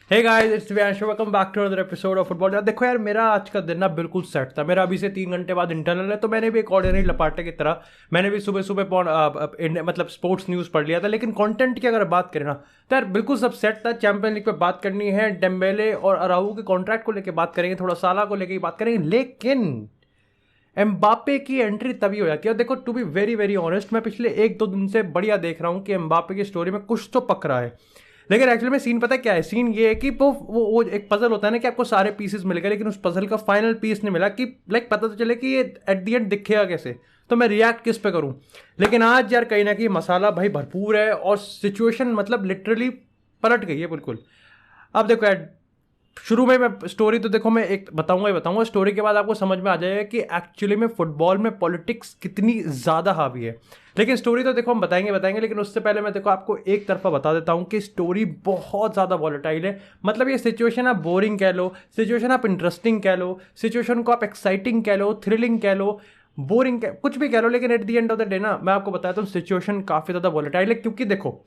Hey guys, it's Vyansh, welcome back to another episode of football. यार देखो यार, मेरा आज का दिन ना बिल्कुल सेट था। मेरा अभी से 3 घंटे बाद इंटरनल है, तो मैंने भी एक ऑर्डिनरी लपाटे की तरह मैंने भी सुबह सुबह मतलब स्पोर्ट्स न्यूज़ पढ़ लिया था। लेकिन कंटेंट की अगर बात करें ना, तो यार बिल्कुल सब सेट था। चैंपियन लीग पे बात करनी है, डेम्बेले और अराऊ के कॉन्ट्रैक्ट को लेकर बात करेंगे, थोड़ा साला को लेकर बात करेंगे। लेकिन एम्बापे की एंट्री तभी हो जाती है। देखो, to be very very honest, मैं पिछले 1-2 दिन से बढ़िया देख रहा हूँ कि एम्बापे की स्टोरी में कुछ तो पक रहा है। लेकिन एक्चुअली में सीन पता है क्या है? सीन ये है कि वो एक पजल होता है ना, कि आपको सारे पीसेस मिल गए, लेकिन उस पजल का फाइनल पीस नहीं मिला कि लाइक पता तो चले कि ये एट दी एंड दिखेगा कैसे, तो मैं रिएक्ट किस पे करूं। लेकिन आज यार कहीं ना कहीं मसाला भाई भरपूर है, और सिचुएशन मतलब लिटरली पलट गई है बिल्कुल। अब देखो यार, शुरू में मैं स्टोरी तो देखो मैं एक बताऊंगा ही बताऊंगा, स्टोरी के बाद आपको समझ में आ जाएगा कि एक्चुअली में फुटबॉल में पॉलिटिक्स कितनी ज़्यादा हावी है। लेकिन स्टोरी तो देखो हम बताएंगे, लेकिन उससे पहले मैं देखो आपको एक तरफा बता देता हूं कि स्टोरी बहुत ज़्यादा वॉलेटाइल है। मतलब ये सिचुएशन आप बोरिंग कह लो, सिचुएशन आप इंटरेस्टिंग कह लो, सिचुएशन को आप एक्साइटिंग कह लो, थ्रिलिंग कह लो, बोरिंग कुछ भी कह लो, लेकिन at the end of the day ना मैं आपको बताता हूँ सिचुएशन काफ़ी ज़्यादा वॉलेटाइल है। क्योंकि देखो,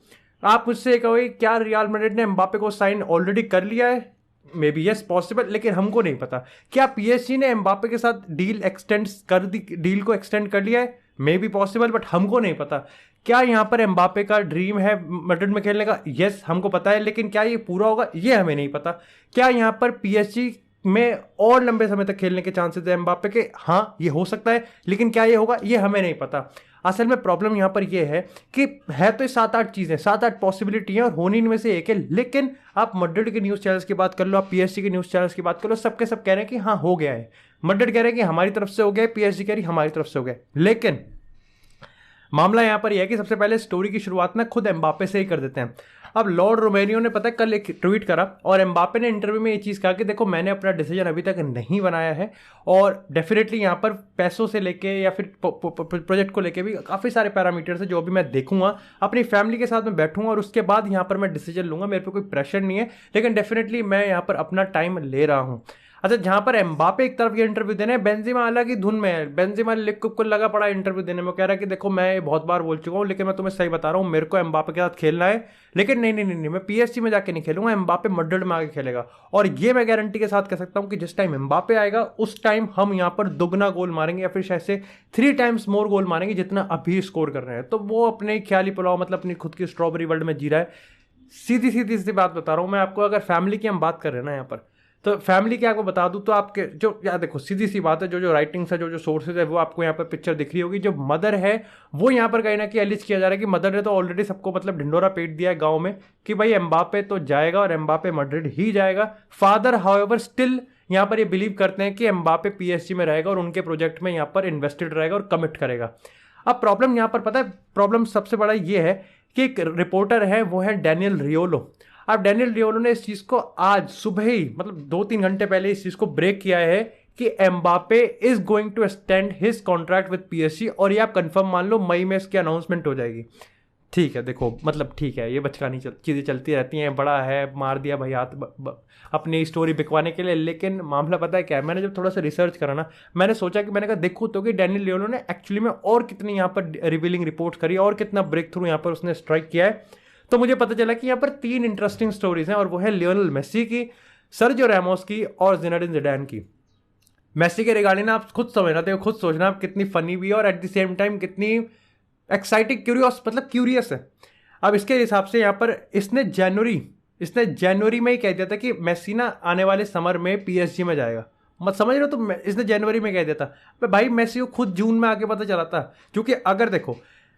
आप मुझसे कहोगे क्या रियल मैड्रिड ने एम्बापे को साइन ऑलरेडी कर लिया है? मे बी यस पॉसिबल, लेकिन हमको नहीं पता। क्या पीएसजी ने एम्बापे के साथ डील एक्सटेंड कर दी, डील को एक्सटेंड कर लिया है? मे बी पॉसिबल, बट हमको नहीं पता। क्या यहाँ पर एम्बापे का ड्रीम है मैड्रिड में खेलने का? यस हमको पता है, लेकिन क्या ये पूरा होगा ये हमें नहीं पता। क्या यहाँ पर पीएसजी में और लंबे समय तक खेलने के चांसेस है एम्बापे के? हाँ ये हो सकता है, लेकिन क्या ये होगा ये हमें नहीं पता। असल में प्रॉब्लम यहाँ पर यह है कि है तो 7-8 चीज़ें, 7-8 पॉसिबिलिटी हैं, और होनी इनमें से एक है। लेकिन आप मैड्रिड के न्यूज़ चैनल्स की बात कर लो, आप पीएसजी के न्यूज़ चैनल्स की बात कर लो, सबके सब कह रहे हैं कि हाँ हो गया है। मैड्रिड कह रहे हैं कि हमारी तरफ से हो गया है, पीएसजी कह रही हमारी तरफ से हो गया। लेकिन मामला यहां पर यह है कि सबसे पहले स्टोरी की शुरुआत ना खुद एम्बापे से ही कर देते हैं। अब लॉर्ड रोमेनियो ने पता है कल एक ट्वीट करा, और एम्बापे ने इंटरव्यू में ये चीज़ कहा कि देखो मैंने अपना डिसीजन अभी तक नहीं बनाया है, और डेफिनेटली यहाँ पर पैसों से लेके या फिर प्रोजेक्ट को लेके भी काफ़ी सारे पैरामीटर्स है जो अभी मैं देखूंगा, अपनी फैमिली के साथ मैं बैठूंगा और उसके बाद यहाँ पर मैं डिसीजन लूंगा। मेरे पे कोई प्रेशर नहीं है, लेकिन डेफिनेटली मैं यहाँ पर अपना टाइम ले रहा हूँ। अच्छा, जहां पर एम्बापे एक तरफ ये इंटरव्यू देने, बेंजिमा अलग ही धुन में है। बेंजिमा लिख को लगा पड़ा इंटरव्यू देने में, कह रहा है कि देखो मैं बहुत बार बोल चुका हूं, लेकिन मैं तुम्हें सही बता रहा हूं, मेरे को एम्बापे के साथ खेलना है। लेकिन नहीं नहीं नहीं, नहीं मैं पीएसजी में जाके नहीं खेलूंगा, एम्बापे मैड्रिड में आके खेलेगा। और ये मैं गारंटी के साथ कह सकता हूं कि जिस टाइम एम्बापे आएगा उस टाइम हम यहां पर दुगना गोल मारेंगे, या फिर शायद से 3 टाइम्स मोर गोल मारेंगे जितना अभी स्कोर कर रहे हैं। तो वो अपने ख्याली पुलाव, मतलब अपनी खुद की स्ट्रॉबेरी वर्ल्ड में जी रहा है। सीधी सीधी सी बात बता रहा हूं मैं आपको, अगर फैमिली की हम बात कर रहे हैं ना यहाँ पर, तो फैमिली की आपको बता दूं तो आपके जो यार देखो सीधी सी बात है, जो जो राइटिंग्स है, जो जो सोर्सेज है, वो आपको यहाँ पर पिक्चर दिख रही होगी। जो मदर है वो यहाँ पर कहीं ना कहीं एलिज किया जा रहा है कि मदर ने तो ऑलरेडी सबको मतलब ढिंडोरा पेट दिया है गाँव में कि भाई एम्बापे तो जाएगा और एम्बापे मैड्रिड ही जाएगा। फादर हाउएवर स्टिल यहाँ पर ये बिलीव करते हैं कि एम्बापे पीएसजी में रहेगा और उनके प्रोजेक्ट में यहाँ पर इन्वेस्टेड रहेगा और कमिट करेगा। अब प्रॉब्लम यहाँ पर पता है, प्रॉब्लम सबसे बड़ा ये है कि एक रिपोर्टर है, वो है डैनियल रियोलो। अब डैनियल रियोलो ने इस चीज को आज सुबह ही, मतलब 2-3 घंटे पहले इस चीज को ब्रेक किया है कि Mbappe is going to extend his contract with PSG, और ये आप कंफर्म मान लो मई में इसकी अनाउंसमेंट हो जाएगी। ठीक है, देखो मतलब ठीक है, ये बचकानी चीज़ें चलती रहती हैं, बड़ा है मार दिया भाई हाथ अपनी स्टोरी बिकवाने के लिए। लेकिन मामला पता है क्या है, मैंने जब थोड़ा सा रिसर्च करा ना, मैंने सोचा कि मैंने कहा देखो तो कि डैनियल लियोनो ने एक्चुअली में और कितनी यहाँ पर रिवीलिंग रिपोर्ट करी और कितना ब्रेक थ्रू यहाँ पर उसने स्ट्राइक किया है। तो मुझे पता चला कि यहाँ पर 3 इंटरेस्टिंग स्टोरीज हैं, और वो है लियोनेल मेसी की, सर्जियो रैमोस की और जिनेडिन जिडान की। मेसी के रिगार्डिंग आप खुद समझना, देखो खुद सोचना आप कितनी फनी भी है और एट द सेम टाइम कितनी एक्साइटिंग, क्यूरियस, मतलब क्यूरियस है। अब इसके हिसाब से यहाँ पर इसने जनवरी में ही कह दिया था कि मेसी ना आने वाले समर में पीएसजी में जाएगा। मत समझ रहे हो? तो इसने जनवरी में कह दिया था भाई, मेसी को खुद जून में आके पता चला था। क्योंकि अगर देखो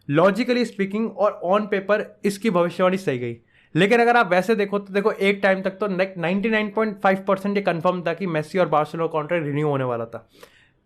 लॉजिकली स्पीकिंग और ऑन पेपर इसकी भविष्यवाणी सही गई, लेकिन अगर आप वैसे देखो तो देखो एक टाइम तक तो 99.5% ये कंफर्म था कि मेसी और बार्सिलोना कॉन्ट्रैक्ट रिन्यू होने वाला था।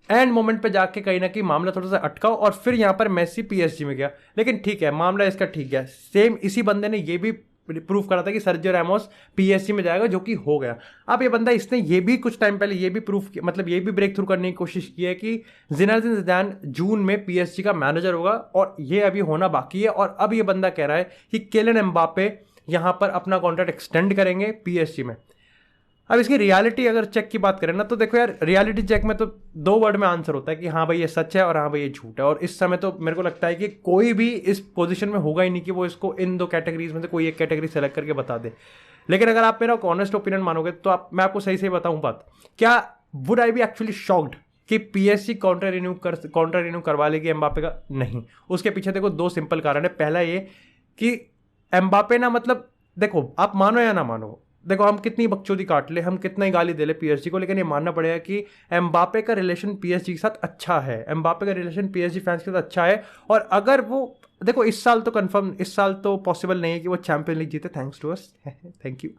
एंड मोमेंट पे जाके कहीं ना कहीं मामला थोड़ा सा अटका और फिर यहाँ पर मेसी पीएसजी में गया। लेकिन ठीक है, मामला इसका ठीक गया। सेम इसी बंदे ने ये भी प्रूव करा था कि सर्जियो रैमोस पीएसजी में जाएगा, जो कि हो गया। अब ये बंदा, इसने ये भी कुछ टाइम पहले ये भी प्रूफ, मतलब ये भी ब्रेक थ्रू करने की कोशिश की है कि जिनेदिन जिदान जून में पीएसजी का मैनेजर होगा, और ये अभी होना बाकी है। और अब ये बंदा कह रहा है कि किलियन एम्बापे यहाँ पर अपना कॉन्ट्रैक्ट एक्सटेंड करेंगे पीएसजी में। अब इसकी रियलिटी अगर चेक की बात करें ना, तो देखो यार रियलिटी चेक में तो 2 वर्ड में आंसर होता है कि हाँ भाई ये सच है और हाँ भाई ये झूठ है। और इस समय तो मेरे को लगता है कि कोई भी इस पोजीशन में होगा ही नहीं कि वो इसको इन 2 कैटेगरीज में से कोई एक कैटेगरी सेलेक्ट करके बता दे। लेकिन अगर आप मेरा ऑनेस्ट ओपिनियन मानोगे तो मैं आपको सही सही बताऊं बात, क्या would I B actually shocked कि पीएसजी कॉन्ट्रैक्ट रिन्यू करवा लेगी एम्बापे का? नहीं। उसके पीछे देखो 2 सिंपल कारण है। पहला ये कि एम्बापे ना, मतलब देखो आप मानो या ना मानो, देखो हम कितनी बकचोदी काट ले, हम कितना ही गाली दे ले पीएसजी को, लेकिन ये मानना पड़ेगा कि एम्बापे का रिलेशन पीएसजी के साथ अच्छा है, एम्बापे का रिलेशन पीएसजी फैंस के साथ अच्छा है। और अगर वो देखो इस साल तो कंफर्म, इस साल तो पॉसिबल नहीं है कि वो चैंपियन लीग जीते, thanks to us, thank you.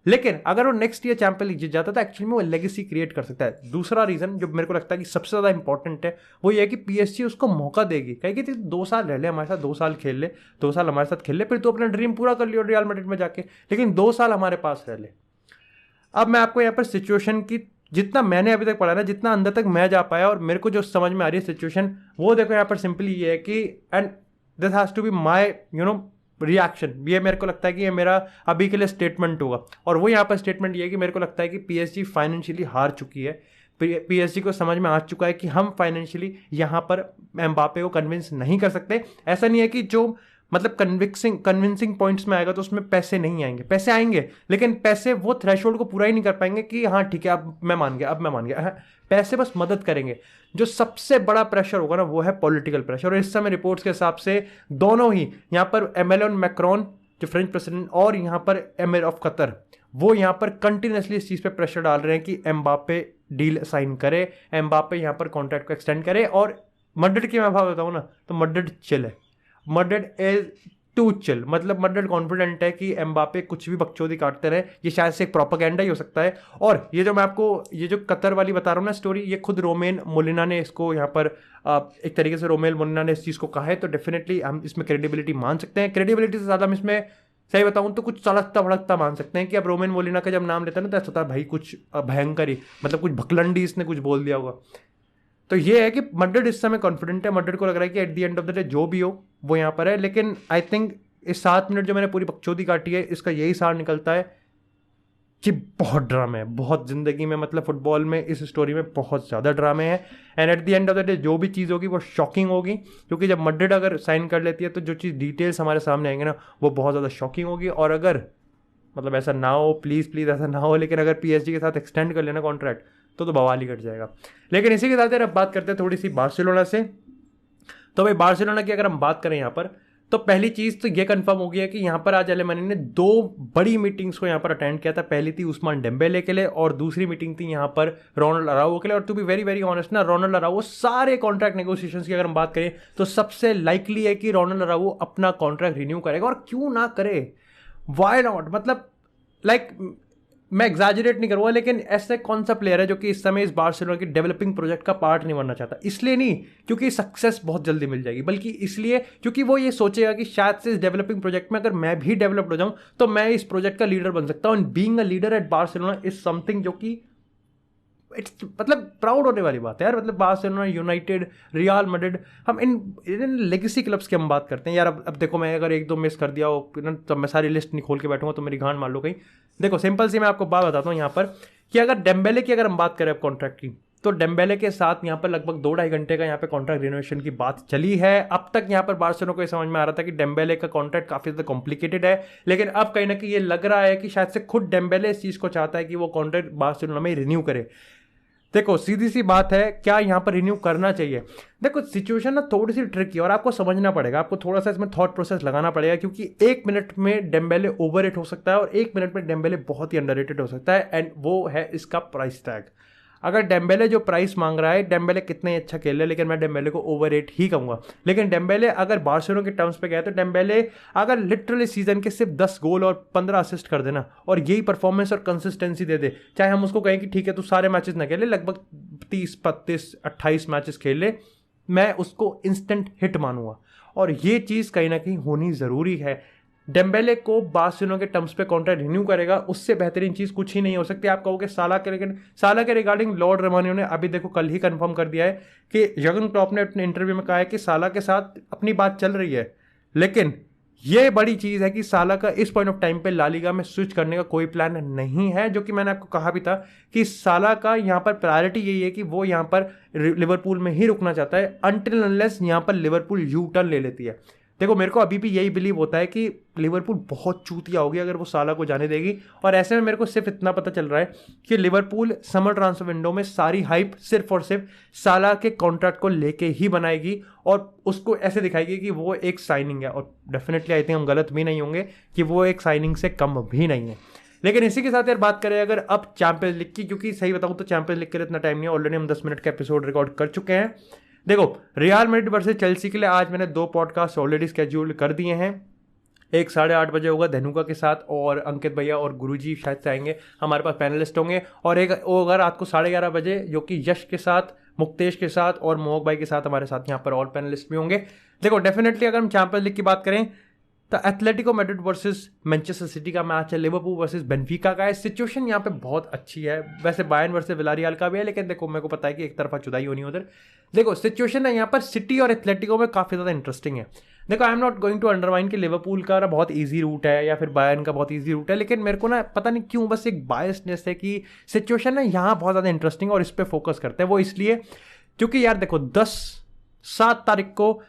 लेकिन अगर वो नेक्स्ट ईयर चैंपियन लीग जीत जाता है तो एक्चुअली में वो लेगेसी क्रिएट कर सकता है। दूसरा रीजन जो मेरे को लगता है कि सबसे ज्यादा इंपॉर्टेंट है वो ये है कि पीएसजी उसको मौका देगी, कहेगी 2 साल रह ले हमारे साथ, 2 साल खेल ले, 2 साल हमारे साथ खेल ले, फिर तो अपना ड्रीम पूरा कर लियो रियल मैड्रिड में जाके, लेकिन 2 साल हमारे पास रह ले। अब मैं आपको यहाँ पर सिचुएशन की, जितना मैंने अभी तक पढ़ा ना, जितना अंदर तक मैं जा पाया और मेरे को जो समझ में आ रही है सिचुएशन, वो देखो यहाँ पर सिंपली ये है कि and this has to be my reaction, ये मेरे को लगता है कि ये मेरा अभी के लिए स्टेटमेंट होगा। और वो यहाँ पर स्टेटमेंट ये है कि मेरे को लगता है कि पीएसजी फाइनेंशियली हार चुकी है। पीएसजी को समझ में आ चुका है कि हम फाइनेंशियली यहाँ पर एम्बापे को कन्विंस नहीं कर सकते। ऐसा नहीं है कि जो मतलब कन्विंसिंग पॉइंट्स में आएगा तो उसमें पैसे नहीं आएंगे, पैसे आएंगे, लेकिन पैसे वो थ्रेशोल्ड को पूरा ही नहीं कर पाएंगे कि हाँ ठीक है अब मैं मान गया। हाँ, पैसे बस मदद करेंगे। जो सबसे बड़ा प्रेशर होगा ना वो है पॉलिटिकल प्रेशर। और इस समय रिपोर्ट्स के हिसाब से दोनों ही यहाँ पर एमेनुएल मैक्रोन जो फ्रेंच प्रेसिडेंट और यहाँ पर एमिर ऑफ कतर, वो यहाँ पर कंटिन्यूसली इस चीज़ पे प्रेशर डाल रहे हैं कि एम्बापे डील साइन करे, एम्बापे यहाँ पर कॉन्ट्रैक्ट को एक्सटेंड करे। और मैड्रिड की मैं बात बताऊँ ना तो मैड्रिड चिल है, मैड्रिड इज टू चिल। मतलब मैड्रिड कॉन्फिडेंट है कि एम्बापे कुछ भी बकचोदी काटते रहे, ये शायद से एक प्रोपेगेंडा ही हो सकता है। और ये जो मैं आपको ये जो कतर वाली बता रहा हूँ ना स्टोरी, ये खुद रोमेन मोलिना ने इसको यहाँ पर एक तरीके से रोमेन मोलिना ने इस चीज़ को कहा है, तो डेफिनेटली हम इसमें क्रेडिबिलिटी मान सकते हैं। क्रेडिबिलिटी से ज़्यादा हम इसमें सही बताऊँ तो कुछ तड़कता भड़कता मान सकते हैं कि अब रोमेन मोलिना का जब नाम लेता है ना तो ऐसा होता है भाई कुछ भयंकर ही, मतलब कुछ भकलंडी इसने कुछ बोल दिया होगा। तो ये है कि मैड्रिड इस समय कॉन्फिडेंट है, मैड्रिड को लग रहा है कि at the end of the day जो भी हो वो यहाँ पर है। लेकिन आई थिंक इस 7 मिनट जो मैंने पूरी बकचोदी काटी है इसका यही सार निकलता है कि बहुत ड्रामे है, बहुत जिंदगी में, मतलब फुटबॉल में इस स्टोरी में बहुत ज़्यादा ड्रामे हैं। And at the end of the day जो भी चीज़ होगी वो शॉकिंग होगी, क्योंकि जब मैड्रिड अगर साइन कर लेती है तो जो चीज़ डिटेल्स हमारे सामने आएंगे ना वो बहुत ज़्यादा शॉकिंग होगी। और अगर मतलब ऐसा ना हो, प्लीज़ ऐसा ना हो, लेकिन अगर पीएसजी के साथ एक्सटेंड कर लेना कॉन्ट्रैक्ट तो बवाल ही कट जाएगा। लेकिन इसी के साथ अब बात करते हैं थोड़ी सी बार्सिलोना से। तो भाई बार्सिलोना की अगर हम बात करें यहाँ पर, तो पहली चीज़ तो ये कंफर्म हो गई है कि यहाँ पर आज एलेमानी ने 2 बड़ी मीटिंग्स को यहाँ पर अटेंड किया था। पहली थी उस्मान डेम्बेले के लिए और दूसरी मीटिंग थी यहाँ पर रोनाल्ड अराउजो के लिए। और to be very very honest ना, रोनाल्ड अराउजो सारे कॉन्ट्रैक्ट नेगोशिएशंस की अगर हम बात करें तो सबसे लाइकली है कि रोनाल्ड अराउजो अपना कॉन्ट्रैक्ट रिन्यू करेगा। और क्यों ना करे, वाई नॉट, मतलब लाइक मैं एग्जैजरेट नहीं करूँगा, लेकिन ऐसे कौन सा प्लेयर है जो कि इस समय इस बार्सिलोना की डेवलपिंग प्रोजेक्ट का पार्ट नहीं बनना चाहता? इसलिए नहीं क्योंकि सक्सेस बहुत जल्दी मिल जाएगी, बल्कि इसलिए क्योंकि वो ये सोचेगा कि शायद से इस डेवलपिंग प्रोजेक्ट में अगर मैं भी डेवलप्ड हो जाऊं तो मैं इस प्रोजेक्ट का लीडर बन सकता हूं। And being a leader at Barcelona is something जो कि इट्स मतलब प्राउड होने वाली बात है यार। मतलब बार्सिलोना, यूनाइटेड, रियल मैड्रिड, हम इन लेगेसी क्लब्स की हम बात करते हैं यार। अब देखो मैं अगर 1-2 मिस कर दिया हो ना तो मैं सारी लिस्ट नहीं खोल के बैठूंगा तो मेरी गांड मार लो कहीं। देखो सिंपल सी मैं आपको बात बताता हूँ यहाँ पर कि अगर डेम्बेले की अगर हम बात करें अब कॉन्ट्रैक्ट की, तो डेम्बेले के साथ यहाँ पर लगभग 2-2.5 घंटे का यहाँ पे कॉन्ट्रैक्ट रिनोवेशन की बात चली है। अब तक यहाँ पर बार्सिलोना को ये समझ में आ रहा था कि डेम्बेले का कॉन्ट्रैक्ट काफी ज्यादा कॉम्प्लिकेटेड है, लेकिन अब कहीं ना कहीं ये लग रहा है कि शायद से खुद डेम्बेले इस चीज को चाहता है कि वो कॉन्ट्रैक्ट बार्सिलोना में रिन्यू करे। देखो सीधी सी बात है, क्या यहाँ पर रिन्यू करना चाहिए? देखो सिचुएशन ना थोड़ी सी ट्रिकी और आपको समझना पड़ेगा, आपको थोड़ा सा इसमें थॉट प्रोसेस लगाना पड़ेगा, क्योंकि 1 मिनट में डेम्बेले ओवररेट हो सकता है और 1 मिनट में डेम्बेले बहुत ही अंडररेटेड हो सकता है। एंड वो है इसका प्राइस टैग। अगर डेम्बेले जो प्राइस मांग रहा है, डेम्बेले कितना ही अच्छा खेल रहा है, लेकिन मैं डेम्बेले को ओवररेट ही कहूंगा। लेकिन डेम्बेले अगर बार्सिलोना के टर्म्स पे गया तो डेम्बेले अगर लिटरली सीजन के सिर्फ 10 गोल और 15 असिस्ट कर देना और यही परफॉर्मेंस और कंसिस्टेंसी दे दे, चाहे हम उसको कहें कि ठीक है तू सारे मैचेस ना खेले, लगभग 30, 35, 28 मैचेस खेल ले, मैं उसको इंस्टेंट हिट मानूंगा। और ये चीज़ कहीं ना कहीं होनी ज़रूरी है। डेम्बेले को बार्सिलोना के टर्म्स पे कॉन्ट्रैक्ट रिन्यू करेगा, उससे बेहतरीन चीज़ कुछ ही नहीं हो सकती। आप कहोगे साला के, लेकिन साला के रिगार्डिंग लॉर्ड रेमानियो ने अभी देखो कल ही कंफर्म कर दिया है कि जर्गन क्लॉप ने अपने इंटरव्यू में कहा है कि साला के साथ अपनी बात चल रही है, लेकिन ये बड़ी चीज़ है कि साला का इस पॉइंट ऑफ टाइम पे ला लीगा में स्विच करने का कोई प्लान नहीं है। जो कि मैंने आपको कहा भी था कि साला का यहाँ पर प्रायोरिटी यही है कि वो यहाँ पर लिवरपूल में ही रुकना चाहता है अनटिल अनलेस यहाँ पर लिवरपूल यू टर्न ले लेती है। देखो मेरे को अभी भी यही बिलीव होता है कि लिवरपूल बहुत चूतिया होगी अगर वो साला को जाने देगी, और ऐसे में मेरे को सिर्फ इतना पता चल रहा है कि लिवरपूल समर ट्रांसफर विंडो में सारी हाइप सिर्फ और सिर्फ साला के कॉन्ट्रैक्ट को लेके ही बनाएगी और उसको ऐसे दिखाएगी कि वो एक साइनिंग है, और डेफिनेटली आई थिंक हम गलत भी नहीं होंगे कि वो एक साइनिंग से कम भी नहीं है। लेकिन इसी के साथ यार बात करें अगर अब चैंपियंस लीग की, क्योंकि सही बताऊं तो चैंपियंस लीग के लिए इतना टाइम नहीं है, ऑलरेडी हम 10 मिनट का एपिसोड रिकॉर्ड कर चुके हैं। देखो रियल मैड्रिड वर्सेस चेल्सी के लिए आज मैंने 2 पॉडकास्ट ऑलरेडी स्केड्यूल कर दिए हैं। एक 8:30 बजे होगा धनुका के साथ, और अंकित भैया और गुरुजी शायद से आएंगे, हमारे पास पैनलिस्ट होंगे। और एक वो होगा रात को 11:30 बजे जो कि यश के साथ, मुक्तेश के साथ और मोहक भाई के साथ हमारे साथ यहाँ पर ऑल पैनलिस्ट भी होंगे। देखो डेफिनेटली अगर हम चैंपियंस लीग की बात करें तो Atletico Madrid versus Manchester city का मैच है, लिवरपूल वर्सेस बेनफिका का है। सिचुएशन यहाँ पे बहुत अच्छी है, वैसे बायर्न वर्सेस विलारियल का भी है, लेकिन देखो मेरे को पता है कि एक तरफा जुदाई होनी उधर। देखो सिचुएशन है यहाँ पर सिटी और एथलेटिको में काफ़ी ज़्यादा इंटरेस्टिंग है। देखो I am not going to undermine कि लिवरपूल का ना बहुत ईजी रूट है या फिर बायर्न का बहुत ईजी रूट है, लेकिन मेरे को ना पता नहीं क्यों बस एक बायसनेस है कि सिचुएशन ना यहाँ बहुत ज़्यादा इंटरेस्टिंग और इस पर फोकस करते हैं। वो इसलिए क्योंकि यार देखो 7 तारीख को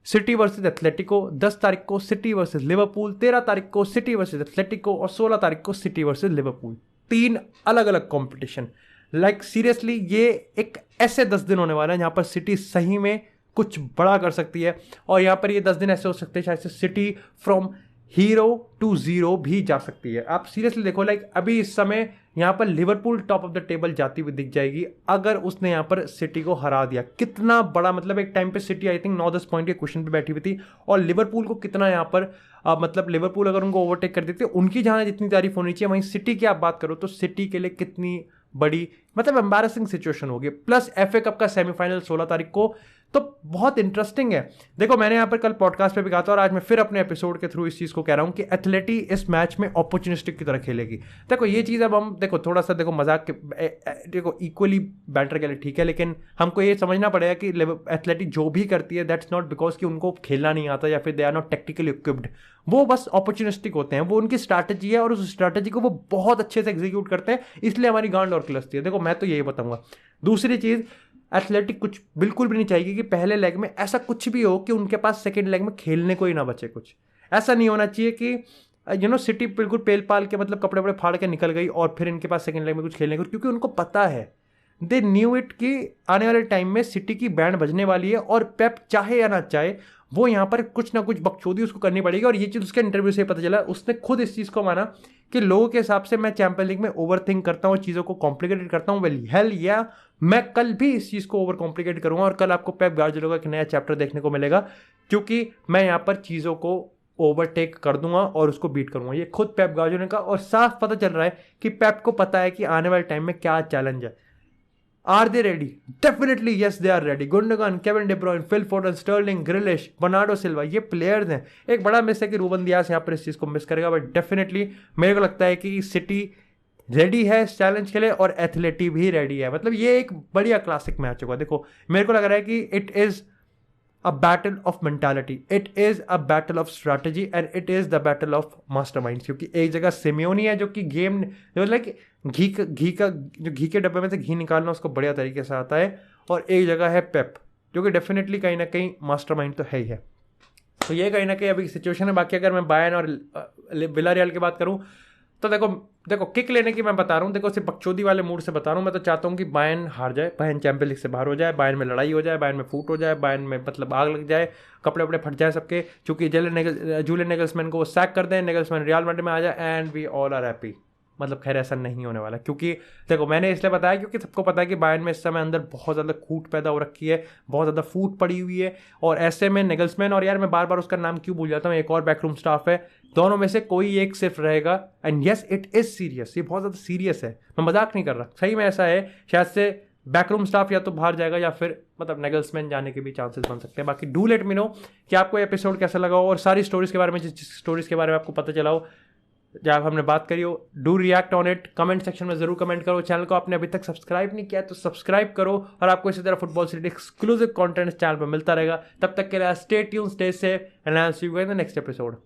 सिटी वर्सेस एथलेटिको, 10 तारीख को सिटी वर्सेस लिवरपूल, 13 तारीख को सिटी वर्सेस एथलेटिको और 16 तारीख को सिटी वर्सेस लिवरपूल। 3 अलग अलग कंपटीशन। लाइक सीरियसली ये एक ऐसे 10 दिन होने वाला है जहां पर सिटी सही में कुछ बड़ा कर सकती है, और यहाँ पर ये 10 दिन ऐसे हो सकते हैं शायद से city from hero to zero भी जा सकती है। आप सीरियसली देखो लाइक अभी इस समय यहाँ पर Liverpool top of the table जाती हुई दिख जाएगी अगर उसने यहाँ पर सिटी को हरा दिया। कितना बड़ा मतलब एक टाइम पे सिटी आई थिंक 9-10 पॉइंट के क्वेश्चन पे बैठी हुई थी, और लिवरपूल को कितना यहाँ पर मतलब लिवरपूल अगर उनको ओवरटेक कर देती है, उनकी जहाँ जितनी तारीफ होनी चाहिए वहीं सिटी की आप बात करो तो सिटी के लिए कितनी बड़ी मतलब एम्बैरेसिंग सिचुएशन होगी। प्लस FA कप का सेमीफाइनल 16 तारीख को, तो बहुत इंटरेस्टिंग है। देखो मैंने यहाँ पर कल पॉडकास्ट पे भी कहा था और आज मैं फिर अपने एपिसोड के थ्रू इस चीज़ को कह रहा हूँ कि एथलेटी इस मैच में अपॉर्चुनिस्टिक की तरह खेलेगी। देखो ये चीज़ अब हम देखो थोड़ा सा देखो मजाक के देखो इक्वली बैटर के लिए ठीक है, लेकिन हमको ये समझना पड़ेगा कि एथलेटी जो भी करती है दैट्स नॉट बिकॉज कि उनको खेलना नहीं आता या फिर they are not technically equipped, वो बस अपॉर्चुनिस्टिक होते हैं। वो उनकी स्ट्रैटेजी है और उस स्ट्रैटेजी को वो बहुत अच्छे से एग्जीक्यूट करते हैं, इसलिए हमारी गांड और खिलस्ती है। देखो मैं तो यही बताऊंगा। दूसरी चीज़ एथलेटिक कुछ बिल्कुल भी नहीं चाहिए कि पहले लेग में ऐसा कुछ भी हो कि उनके पास सेकंड लेग में खेलने को ही ना बचे। कुछ ऐसा नहीं होना चाहिए कि सिटी बिल्कुल पेल पाल के मतलब कपड़े फाड़ के निकल गई और फिर इनके पास सेकंड लेग में कुछ खेलने को, क्योंकि उनको पता है, दे न्यू इट कि आने वाले टाइम में सिटी की बैंड बजने वाली है और पेप चाहे या ना चाहे वो यहाँ पर कुछ ना कुछ बकचोदी उसको करनी पड़ेगी। और ये चीज़ उसके इंटरव्यू से पता चला, उसने खुद इस चीज़ को माना कि लोगों के हिसाब से मैं चैंपियंस लीग में ओवर थिंक करता हूँ, चीज़ों को कॉम्प्लिकेटेड करता हूँ। वेल हेल या मैं कल भी इस चीज़ को ओवर कॉम्प्लिकेट करूँगा और कल आपको पेप गार्डियोला का एक नया चैप्टर देखने को मिलेगा, क्योंकि मैं यहाँ पर चीज़ों को ओवरटेक कर दूंगा और उसको बीट करूंगा। ये खुद पेप गार्डियोला का, और साफ पता चल रहा है कि पेप को पता है कि आने वाले टाइम में क्या चैलेंज है। Are they ready? Definitely yes they are ready. Gundogan, Kevin De Bruyne, Phil Foden, Sterling, Grealish, Bernardo Silva, ये प्लेयर्स हैं। एक बड़ा मिस है कि रूबन दियास यहाँ पर इस चीज़ को मिस करेगा, बट डेफिनेटली मेरे को लगता है कि सिटी रेडी है इस चैलेंज के लिए और एथलेटी भी रेडी है। मतलब ये एक बढ़िया क्लासिक मैच होगा। देखो मेरे को लग रहा है कि it is a battle of mentality, it is a battle of strategy and it is the battle of masterminds। क्योंकि एक जगह सिमियोनी है जो कि गेम लाइक घी का जो घी के डब्बे में से घी निकालना उसको बढ़िया तरीके से आता है, और एक जगह है पेप जो कि डेफिनेटली कहीं ना कहीं मास्टरमाइंड तो है ही है। तो ये कहीं ना कहीं अभी सिचुएशन है। बाकी अगर मैं बायर्न और विलारियल की बात करूँ तो देखो किक लेने की मैं बता रहा हूँ, देखो सिर्फ बकचोदी वाले मूड से बता रहा हूँ। मैं तो चाहता हूँ कि बायर्न हार जाए, बायर्न चैंपियंस लीग से बाहर हो जाए, बायर्न में लड़ाई हो जाए, बायर्न में फूट हो जाए, बायर्न में मतलब आग लग जाए, कपड़े वपड़े फट जाए सबके, क्योंकि जूलियन नेगल्समैन को वो सैक कर दें, नेगल्समैन रियल मैड्रिड में आ जाए and we all are happy. मतलब खैर ऐसा नहीं होने वाला, क्योंकि देखो मैंने इसलिए बताया क्योंकि सबको पता है कि बायर्न में इस समय अंदर बहुत ज़्यादा खूट पैदा हो रखी है, बहुत ज़्यादा फूट पड़ी हुई है, और ऐसे में नेगल्समैन और यार मैं बार बार उसका नाम क्यों भूल जाता हूँ, एक और बैकरूम स्टाफ है, दोनों में से कोई एक सिर्फ रहेगा। And yes it is serious, ये बहुत ज़्यादा सीरियस है, मैं मजाक नहीं कर रहा, सही में ऐसा है। शायद से बैकरूम स्टाफ या तो बाहर जाएगा या फिर मतलब नेगल्समैन जाने के भी चांसेस बन सकते हैं। बाकी डू लेट मी नो कि आपको एपिसोड कैसा लगा हो, और सारी स्टोरीज के बारे में जिस स्टोरीज के बारे में आपको पता चला हो, जब हमने बात करी हो, do react on it, comment section में जरूर कमेंट करो। चैनल को आपने अभी तक सब्सक्राइब नहीं किया तो सब्सक्राइब करो, और आपको इसी तरह फुटबॉल से एक्सक्लूसिव कंटेंट इस चैनल पर मिलता रहेगा। तब तक के लिए stay tuned, stay safe and I will see you in the next episode.